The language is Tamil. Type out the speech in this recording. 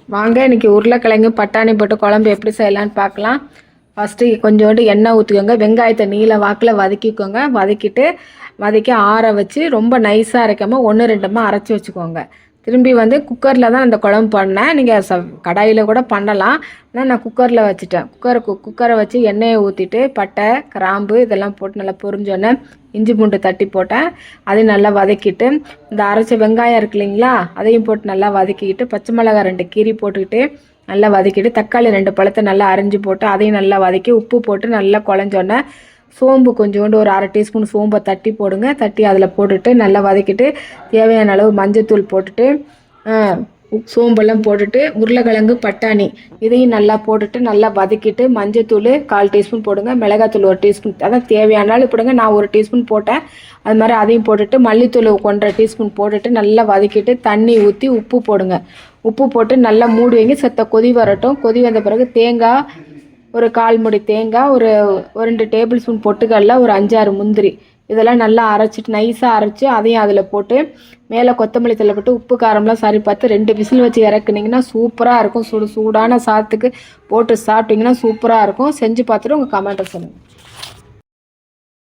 வாங்க இன்றைக்கி உருளைக்கிழங்கு பட்டாணி போட்டு குழம்பு எப்படி செய்யலான்னு பார்க்கலாம். ஃபஸ்ட்டு கொஞ்சோண்டு எண்ணெய் ஊற்றிக்கோங்க. வெங்காயத்தை நீல வாக்கில் வதக்கிக்கோங்க. வதக்கி ஆற வச்சு ரொம்ப நைஸாக அரைக்காமல் 1-2 அரைச்சி வச்சுக்கோங்க. திரும்பி குக்கரில் தான் அந்த குழம்பு பண்ணேன். நீங்கள் கடாயில் கூட பண்ணலாம். ஆனால் நான் குக்கரில் வச்சுட்டேன். குக்கரை வச்சு எண்ணெயை ஊற்றிட்டு பட்டை கிராம்பு இதெல்லாம் போட்டு நல்லா பொரிஞ்சோன்னே இஞ்சி பூண்டு தட்டி போட்டேன். அதையும் நல்லா வதக்கிட்டு இந்த அரைச்ச வெங்காயம் இருக்கு இல்லைங்களா, அதையும் போட்டு நல்லா வதக்கிக்கிட்டு பச்சை மிளகாய் 2 கீரி போட்டுக்கிட்டு நல்லா வதக்கிட்டு தக்காளி 2 பழத்தை நல்லா அரிஞ்சு போட்டு அதையும் நல்லா வதக்கி உப்பு போட்டு நல்லா குழஞ்சோன்னே சோம்பு கொஞ்சோண்டு ஒரு 1/2 டீஸ்பூன் சோம்பை தட்டி போடுங்க. தட்டி அதில் போட்டுட்டு நல்லா வதக்கிட்டு தேவையான அளவு மஞ்சத்தூள் போட்டுட்டு சோம்பெல்லாம் போட்டுட்டு உருளைக்கிழங்கு பட்டாணி இதையும் நல்லா போட்டுட்டு நல்லா வதக்கிட்டு மஞ்சத்தூள் 1/4 டீஸ்பூன் போடுங்க. மிளகாத்தூள் 1 டீஸ்பூன், அதான் தேவையான அளவு போடுங்க. நான் 1 டீஸ்பூன் போட்டேன். அது மாதிரி அதையும் போட்டுட்டு மல்லித்தூள் 1/2 டீஸ்பூன் போட்டுட்டு நல்லா வதக்கிட்டு தண்ணி ஊற்றி உப்பு போடுங்க. உப்பு போட்டு நல்லா மூடி வைங்க. கொதி வரட்டும். கொதி வந்த பிறகு தேங்காய் ஒரு 1/4 மூடி தேங்காய், ஒரு 2 டேபிள் ஸ்பூன் பொட்டுக்கடலை, ஒரு 5-6 முந்திரி இதெல்லாம் நல்லா அரைச்சிட்டு நைஸாக அரைச்சி அதையும் அதில் போட்டு மேலே கொத்தமல்லி தழை போட்டு உப்பு காரம்லாம் சரி பார்த்து 2 விசில் வச்சு இறக்குனிங்கன்னா சூப்பராக இருக்கும். சூடான சாதத்துக்கு போட்டு சாப்பிட்டிங்கன்னா சூப்பராக இருக்கும். செஞ்சு பார்த்துட்டு உங்கள் கமெண்ட்டை சொல்லுங்கள்.